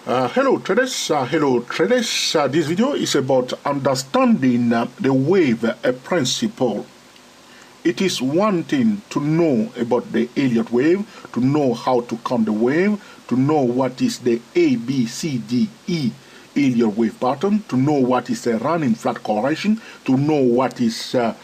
Hello traders, this video is about understanding the wave principle. It is one thing to know about the Elliott wave, to know how to count the wave, to know what is the A, B, C, D, E Elliott wave pattern, to know what is a running flat correlation, to know what is a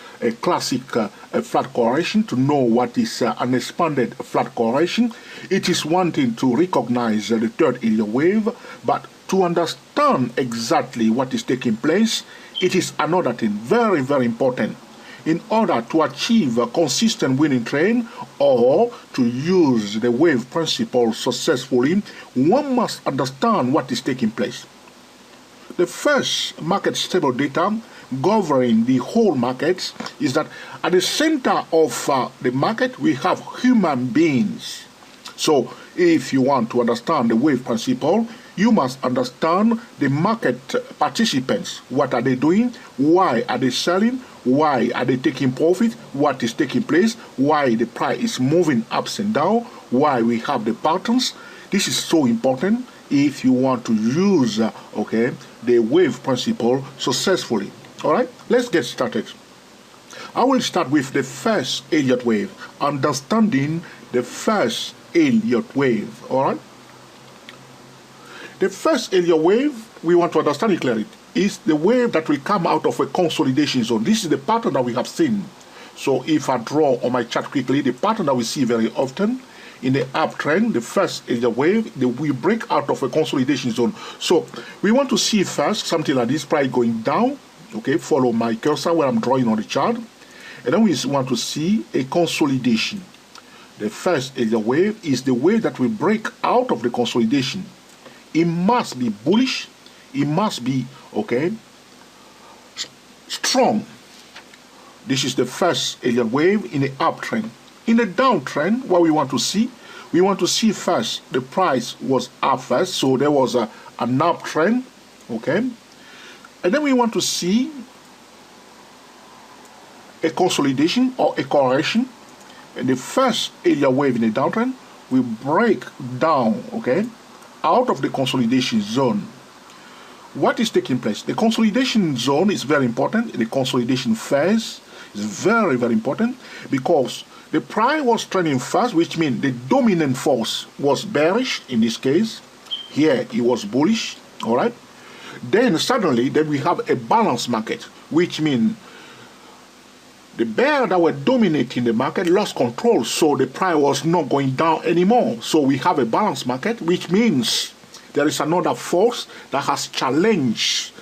classic flat correlation, to know what is an expanded flat correlation. It is one thing to recognize the third Elliott wave, but to understand exactly what is taking place, it is another thing, very, very important. In order to achieve a consistent winning trend or to use the wave principle successfully, one must understand what is taking place. The first market stable data governing the whole market is that at the center of the market we have human beings. So if you want to understand the wave principle, you must understand the market participants. What are they doing? Why are they selling? Why are they taking profit? What is taking place? Why the price is moving ups and down? Why we have the patterns? This is so important if you want to use the wave principle successfully. All right, let's get started. I will start with the first Elliott wave, understanding the first Elliott wave. All right, the first Elliott wave, we want to understand it clearly, is the wave that will come out of a consolidation zone. This is the pattern that we have seen. So if I draw on my chart quickly, the pattern that we see very often in the uptrend, the first Elliott wave, we break out of a consolidation zone. So we want to see first something like this, price going down. Okay, follow my cursor where I'm drawing on the chart. And then we want to see a consolidation. The first Elliott wave is the wave that will break out of the consolidation. It must be bullish. It must be, strong. This is the first Elliott wave in the uptrend. In the downtrend, what we want to see first, the price was up first, so there was an uptrend, and then we want to see a consolidation or a correction. And the first Elliott wave in the downtrend will break down, out of the consolidation zone. What is taking place? The consolidation zone is very important. The consolidation phase is very, very important because the price was trending fast, which means the dominant force was bearish in this case. Here it was bullish, all right? Then suddenly we have a balanced market, which means the bears that were dominating the market lost control, so the price was not going down anymore. So we have a balanced market, which means there is another force that has challenged,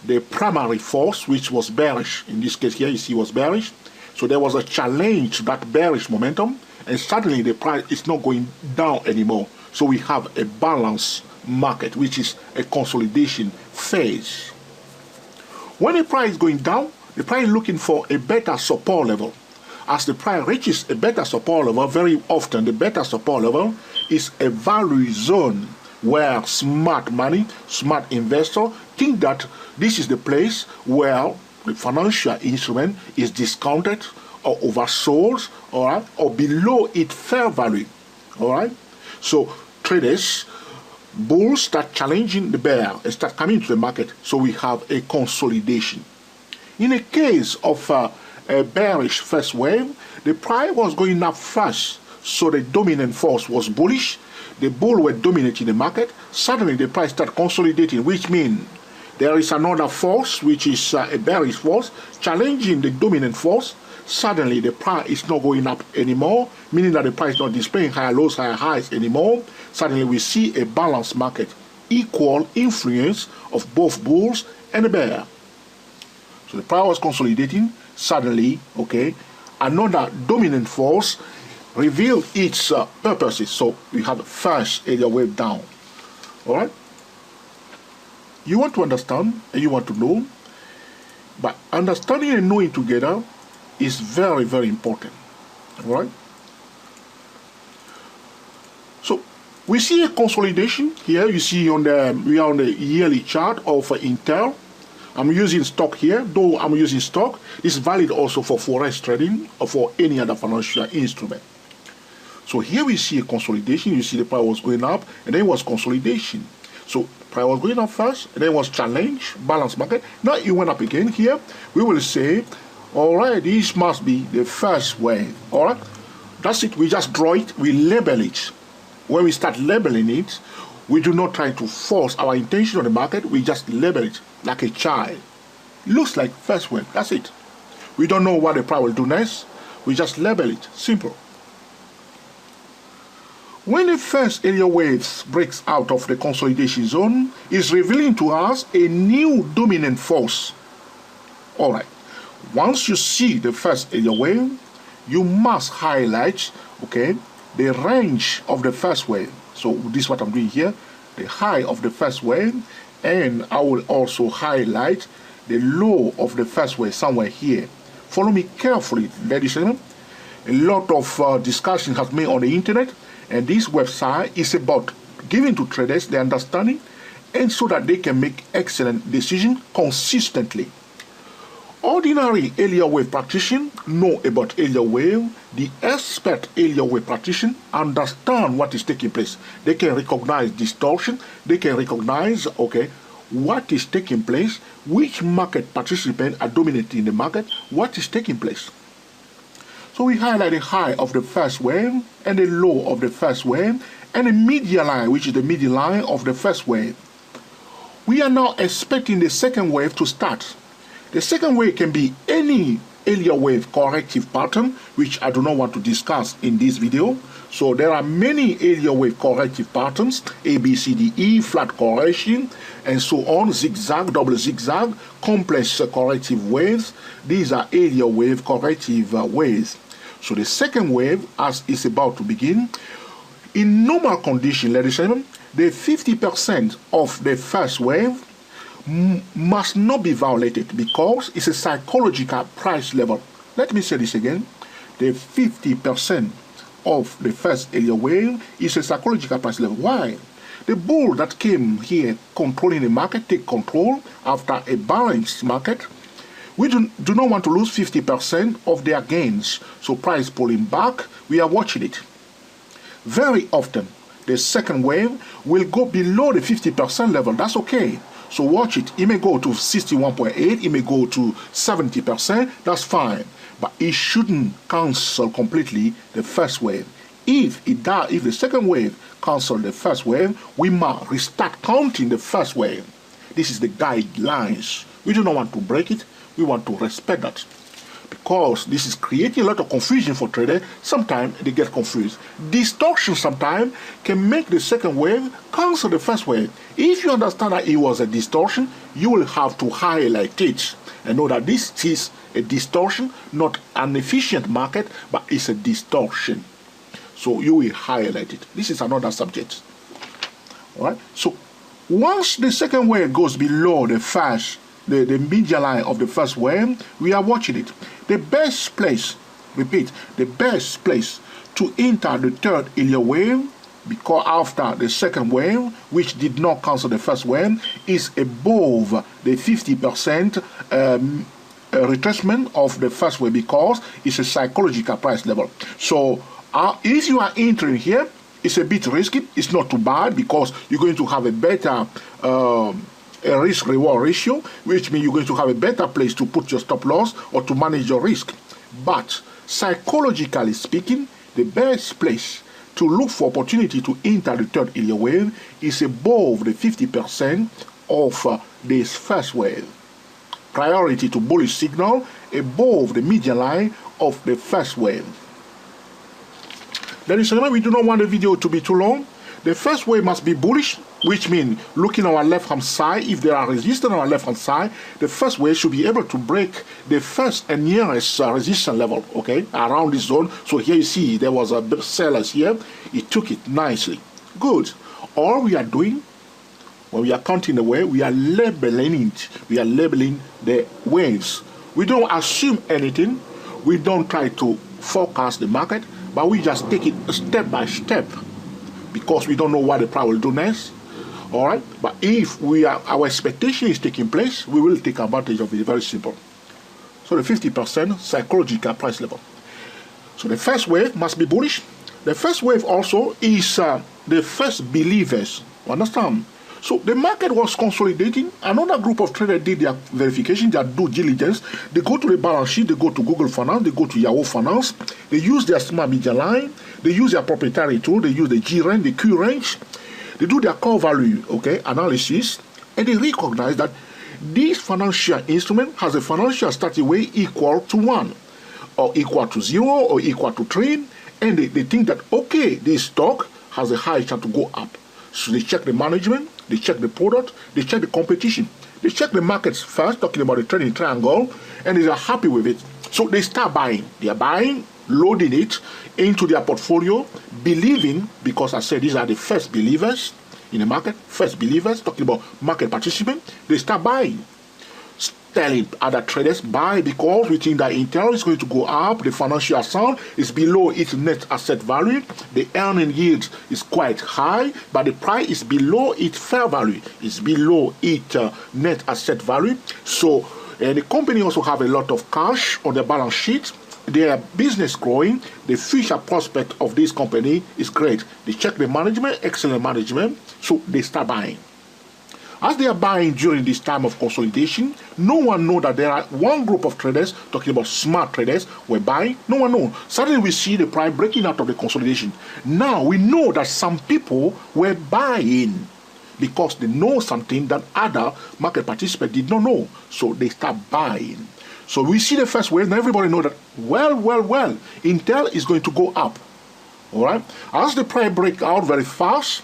the primary force, which was bearish. In this case here, you see was bearish. So there was a challenge to that bearish momentum, and suddenly the price is not going down anymore. So we have a balanced market, which is a consolidation phase. When the price is going down, the price is looking for a better support level. As the price reaches a better support level, very often the better support level is a value zone where smart money, smart investor think that this is the place where the financial instrument is discounted or oversold, or below its fair value, So traders, bulls start challenging the bear and start coming to the market. So we have a consolidation. In a case of a bearish first wave, the price was going up first, so the dominant force was bullish. The bull were dominating the market. Suddenly the price started consolidating, which means there is another force, which is a bearish force, challenging the dominant force. Suddenly the price is not going up anymore, meaning that the price is not displaying higher lows, higher highs anymore. Suddenly we see a balanced market, equal influence of both bulls and the bear. So the price was consolidating. Suddenly, another dominant force revealed its purposes. So we have the first Elliott wave down. All right. You want to understand and you want to know, but understanding and knowing together is very, very important. All right. So we see a consolidation here. You see we are on the yearly chart of Intel. I'm using stock here, though I'm using stock. It's valid also for forex trading or for any other financial instrument. So here we see a consolidation. You see the price was going up, and then it was consolidation. So price was going up first, and then it was challenge, balanced market. Now it went up again. Here we will say, all right, this must be the first wave. All right, that's it. We just draw it. We label it. When we start labeling it, we do not try to force our intention on the market. We just label it like a child. Looks like first wave. That's it. We don't know what the price will do next. We just label it. Simple. When the first Elliott waves breaks out of the consolidation zone, it's revealing to us a new dominant force. All right. Once you see the first Elliott wave, you must highlight, okay, the range of the first wave. So this is what I'm doing here, the high of the first wave, and I will also highlight the low of the first wave somewhere here. Follow me carefully, ladies and gentlemen. A lot of discussion has been made on the internet, and this website is about giving to traders the understanding, and so that they can make excellent decisions consistently. Ordinary Elliott wave practitioners know about Elliott wave. The expert Elliott wave practitioners understand what is taking place. They can recognize distortion. They can recognize, okay, what is taking place, which market participants are dominating the market, what is taking place. So we highlight the high of the first wave and the low of the first wave and the median line, which is the median line of the first wave. We are now expecting the second wave to start. The second wave can be any Elliott wave corrective pattern, which I do not want to discuss in this video. So there are many Elliott wave corrective patterns, A, B, C, D, E, flat correction, and so on, zigzag, double zigzag, complex corrective waves. These are Elliott wave corrective waves. So the second wave, as is about to begin, in normal condition, ladies and gentlemen, the 50% of the first wave must not be violated because it's a psychological price level. Let me say this again. The 50% of the first Elliott wave is a psychological price level. Why? The bull that came here controlling the market take control after a balanced market. We do not want to lose 50% of their gains. So price pulling back, we are watching it. Very often, the second wave will go below the 50% level. That's okay. So watch it. It may go to 61.8, it may go to 70%, that's fine. But it shouldn't cancel completely the first wave. If the second wave cancels the first wave, we must restart counting the first wave. This is the guidelines. We do not want to break it, we want to respect that. Because this is creating a lot of confusion for traders. Sometimes they get confused. Distortion sometimes can make the second wave cancel the first wave. If you understand that it was a distortion, you will have to highlight it and know that this is a distortion, not an efficient market, but it's a distortion. So you will highlight it. This is another subject. All right. So once the second wave goes below the first, the median line of the first wave, we are watching it. The best place, repeat, the best place to enter the third Elliott wave, because after the second wave, which did not cancel the first wave, is above the 50% retracement of the first wave, because it's a psychological price level. So if you are entering here, it's a bit risky. It's not too bad because you're going to have a better a risk-reward ratio, which means you're going to have a better place to put your stop loss or to manage your risk. But psychologically speaking, the best place to look for opportunity to enter the third Elliott wave is above the 50% of this first wave. Priority to bullish signal above the median line of the first wave. Ladies and gentlemen, we do not want the video to be too long. The first wave must be bullish, which means looking on our left-hand side, if there are resistance on our left-hand side, the first wave should be able to break the first and nearest resistance level, okay, around this zone. So here you see there was a sellers here. It took it nicely. Good. All we are doing, when we are counting the wave, we are labeling it. We are labeling the waves. We don't assume anything. We don't try to forecast the market, but we just take it step by step, because we don't know what the price will do next. All right, but if our expectation is taking place, we will take advantage of it. Very simple. So the 50% psychological price level. So the first wave must be bullish. The first wave also is the first believers. Understand? So the market was consolidating. Another group of traders did their verification, their due diligence. They go to the balance sheet, they go to Google Finance, they go to Yahoo Finance. They use their smart media line, they use their proprietary tool, they use the G range, the Q range. They do their core value, analysis, and they recognize that this financial instrument has a financial starting weight equal to 1, or equal to 0, or equal to 3, and they think that, okay, this stock has a high chance to go up. So they check the management, they check the product, they check the competition. They check the markets first, talking about the trading triangle, and they are happy with it. So they start buying. They are buying, loading it into their portfolio, believing, because I said these are the first believers in the market, first believers, talking about market participants. They start buying. Telling other traders buy because we think that Intel is going to go up, the financial sound is below its net asset value, the earning yield is quite high, but the price is below its fair value, it's below its net asset value. So the company also have a lot of cash on the balance sheet. Their business growing, the future prospect of this company is great. They check the management, excellent management, so they start buying. As they are buying during this time of consolidation, no one knows that there are one group of traders, talking about smart traders, were buying. No one knows. Suddenly we see the price breaking out of the consolidation. Now we know that some people were buying because they know something that other market participants did not know. So they start buying. So we see the first wave. Now everybody knows that, well, Intel is going to go up. All right? As the price break out very fast,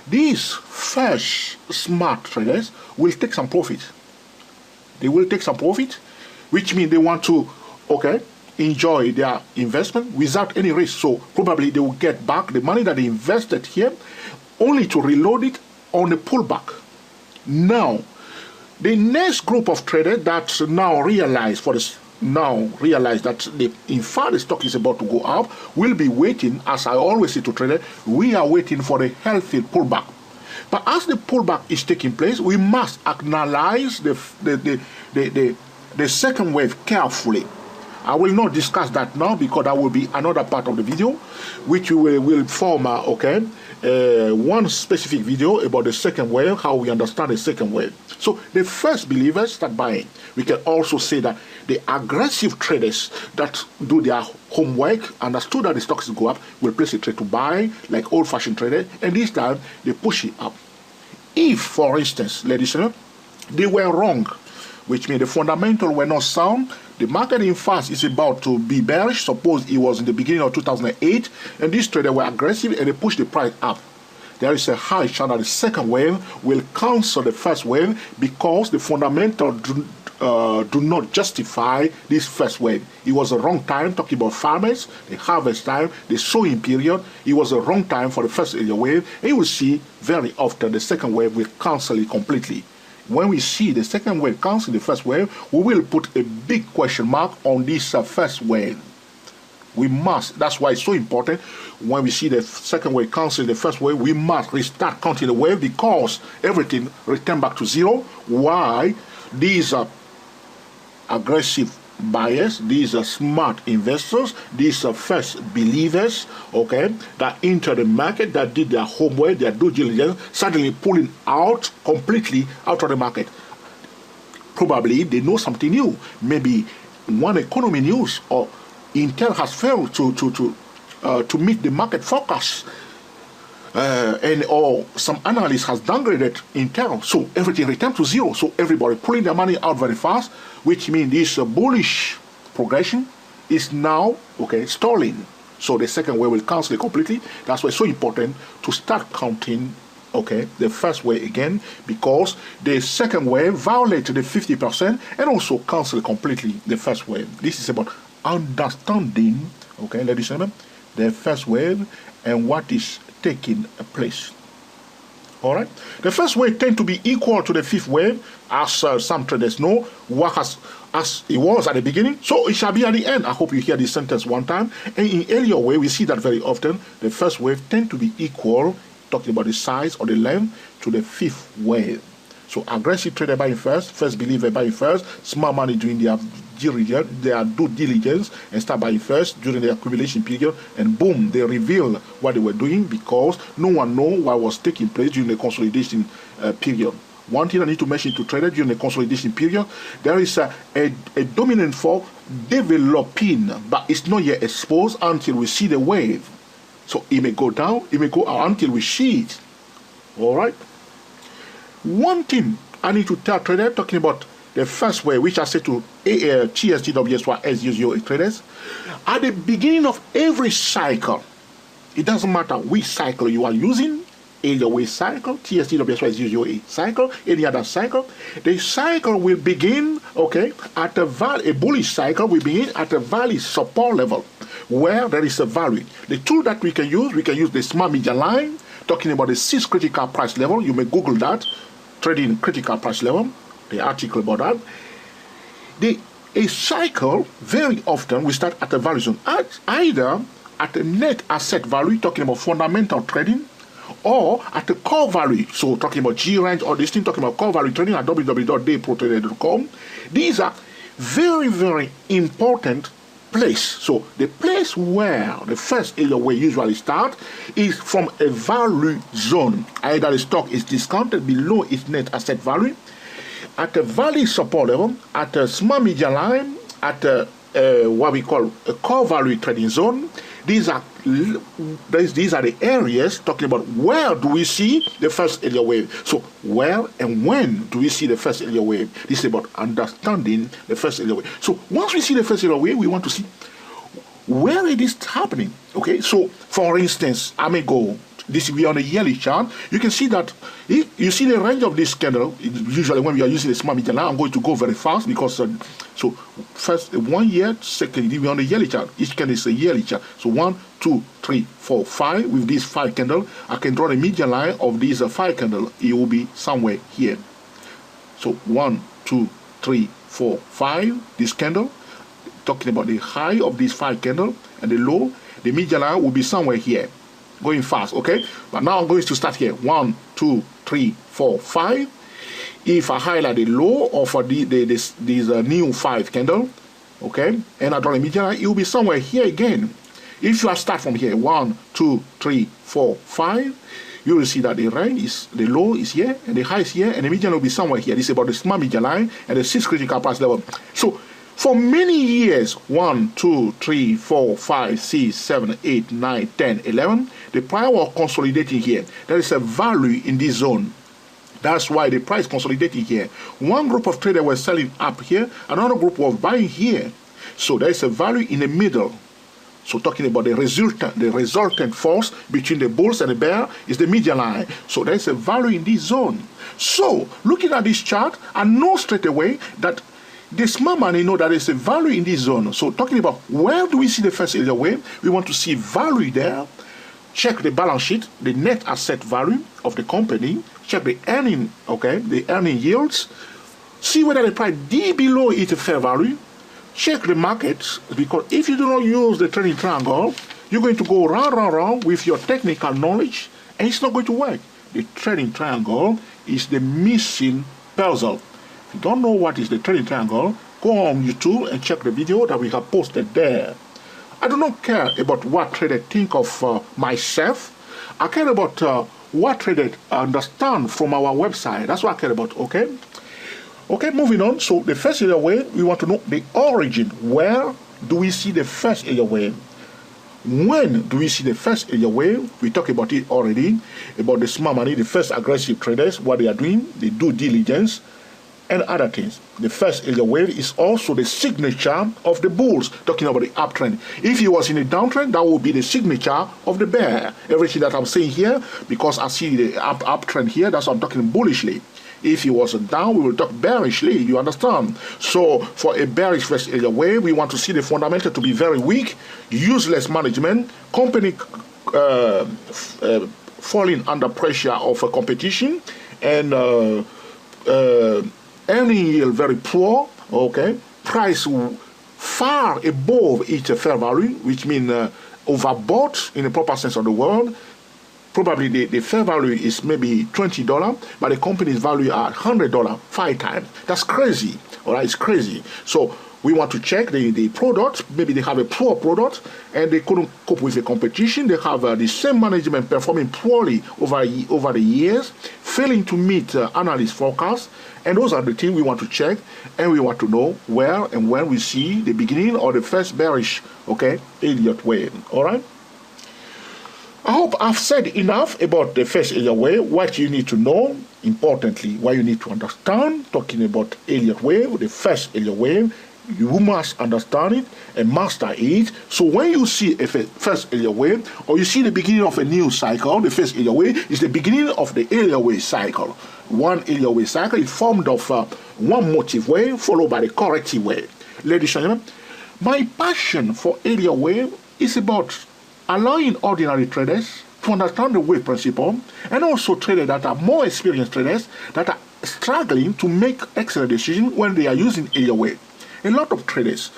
these first smart traders will take some profit. They will take some profit, which means they want to, enjoy their investment without any risk. So probably they will get back the money that they invested here, only to reload it on a pullback. Now, the next group of traders that now realize that in fact the stock is about to go up will be waiting, as I always say to traders, we are waiting for a healthy pullback. But as the pullback is taking place, we must analyze the second wave carefully. I will not discuss that now because that will be another part of the video, which we will form one specific video about the second wave, how we understand the second wave. So the first believers start buying. We can also say that the aggressive traders that do their homework, understood that the stocks go up, will place a trade to buy, like old-fashioned traders, and this time they push it up. If, for instance, ladies and gentlemen, they were wrong, which means the fundamentals were not sound, the market in fact is about to be bearish. Suppose it was in the beginning of 2008, and these traders were aggressive and they pushed the price up. There is a high chance that the second wave will cancel the first wave because the fundamentals do not justify this first wave. It was a wrong time, talking about farmers, the harvest time, the sowing period. It was a wrong time for the first wave, and you will see very often the second wave will cancel it completely. When we see the second wave cancel the first wave, we will put a big question mark on this first wave. We must, that's why it's so important, when we see the second wave cancel the first wave, we must restart counting the wave because everything return back to zero. Why? These are aggressive buyers, these are smart investors, these are first believers, that enter the market, that did their homework, their due diligence, suddenly pulling out completely out of the market. Probably they know something new, maybe one economy news, or Intel has failed to meet the market forecast, or some analyst has downgraded Intel, so everything returned to zero. So everybody pulling their money out very fast, which means this bullish progression is now stalling. So the second wave will cancel it completely. That's why it's so important to start counting the first wave again, because the second wave violated the 50% and also cancel completely the first wave. This is about understanding, ladies and gentlemen, the first wave and what is taking place. All right, the first wave tend to be equal to the fifth wave, as some traders know, as it was at the beginning, so it shall be at the end. I hope you hear this sentence one time. And in earlier way, we see that very often. The first wave tend to be equal, talking about the size or the length, to the fifth wave. So aggressive trader buying first believer buying first, smart money doing their their due diligence and start buying first during the accumulation period, and boom, they reveal what they were doing because no one knew what was taking place during the consolidation period. One thing I need to mention to traders during the consolidation period, there is a dominant force developing, but it's not yet exposed until we see the wave. So it may go down, it may go out until we see it. All right. One thing I need to tell traders talking about the first wave, which I said to TSTWSY as usual traders, at the beginning of every cycle, it doesn't matter which cycle you are using, either way cycle, TSTWSY is usually a cycle, any other cycle, the cycle will begin, okay, at a bullish cycle will begin at a value support level where there is a value. The tool that we can use the smart media line, talking about the 6 critical price level. You may Google that, trading critical price level, the article about that. A cycle very often we start at a value zone, either at a net asset value, talking about fundamental trading, or at the core value, so talking about G range or this thing, talking about core value trading at www.dayprotrader.com. These are very, very important place. So the place where the first area we usually start is from a value zone. Either the stock is discounted below its net asset value, at a value support level, at a smart media line, at a what we call a core value trading zone. These are the areas talking about where do we see the first area wave. So where and when do we see the first area wave? This is about understanding the first area wave. So once we see the first area wave, we want to see where it is happening. Okay, so for instance, I may go. This will be on a yearly chart. You can see that if you see the range of this candle. Usually when we are using the smart meter now, I'm going to go very fast because so first 1 year, second we are on the yearly chart. Each candle is a yearly chart. So 1, 2, 3, 4, 5. With these 5 candles, I can draw the median line of these 5 candles. It will be somewhere here. So 1, 2, 3, 4, 5. This candle, talking about the high of these 5 candles and the low, the median line will be somewhere here. Going fast, okay? But now I'm going to start here. 1, 2, 3, 4, 5. If I highlight the low of these new 5 candle, okay, and I draw a median line, it will be somewhere here again. If you start from here, 1, 2, 3, 4, 5, you will see that the range is, the low is here, and the high is here, and the median will be somewhere here. This is about the smart median line and the 6 critical price level. So for many years, 1, 2, 3, 4, 5, 6, 7, 8, 9, 10, 11, the price was consolidating here. There is a value in this zone. That's why the price consolidating here. One group of traders were selling up here, another group was buying here. So there is a value in the middle. So talking about the resultant force between the bulls and the bear is the median line. So there is a value in this zone. So looking at this chart, I know straight away that the smart money know that there's a value in this zone. So talking about where do we see the first area wave, we want to see value there. Check the balance sheet, the net asset value of the company. Check the earning, okay, the earning yields. See whether the price D below its fair value. Check the markets, because if you do not use the trading triangle, you're going to go round with your technical knowledge, and it's not going to work. The trading triangle is the missing puzzle. If you don't know what is the trading triangle, go on YouTube and check the video that we have posted there. I do not care about what traders think of myself. I care about what traders understand from our website. That's what I care about, okay? Okay, moving on. So the first area wave, we want to know the origin. Where do we see the first area wave? When do we see the first area wave? We talked about it already, about the smart money, the first aggressive traders, what they are doing, they do diligence, and other things. The first area wave is also the signature of the bulls, talking about the uptrend. If he was in a downtrend, that would be the signature of the bear. Everything that I'm saying here, because I see the uptrend here, that's why I'm talking bullishly. If he was down, we will talk bearishly, you understand? So for a bearish first area wave, we want to see the fundamental to be very weak, useless management, company falling under pressure of a competition, and earning yield very poor, okay, price far above its fair value, which means overbought in the proper sense of the word. Probably the fair value is maybe $20, but the company's value are $100, 5 times. That's crazy, all right, it's crazy. So We want to check the product. Maybe they have a poor product and they couldn't cope with the competition. They have the same management performing poorly over the years, failing to meet analyst forecasts. And those are the things we want to check, and we want to know where and when we see the beginning or the first bearish, Elliott wave. All right. I hope I've said enough about the first Elliott wave, what you need to know, importantly, what you need to understand, talking about Elliott wave, the first Elliott wave. You must understand it and master it. So when you see a first Elliott wave, or you see the beginning of a new cycle, the first Elliott wave is the beginning of the Elliott wave cycle. One Elliott wave cycle is formed of one motive wave followed by the corrective wave. Ladies and gentlemen, my passion for Elliott wave is about allowing ordinary traders to understand the wave principle, and also traders that are more experienced traders that are struggling to make excellent decisions when they are using Elliott wave. A lot of traders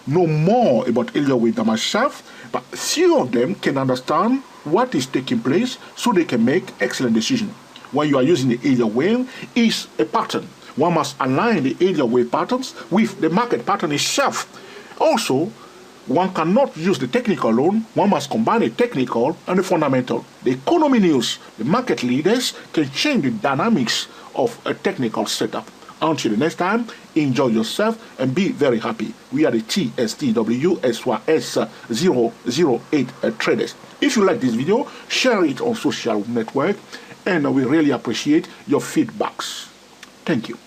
know more about Elliott wave than myself, but few of them can understand what is taking place so they can make excellent decisions. When you are using the Elliott wave, is a pattern. One must align the Elliott wave patterns with the market pattern itself. Also, one cannot use the technical alone. One must combine the technical and the fundamental. The economy news, the market leaders can change the dynamics of a technical setup. Until the next time, enjoy yourself and be very happy. We are the TSTWSYS008 traders. If you like this video, share it on social network, and we really appreciate your feedbacks. Thank you.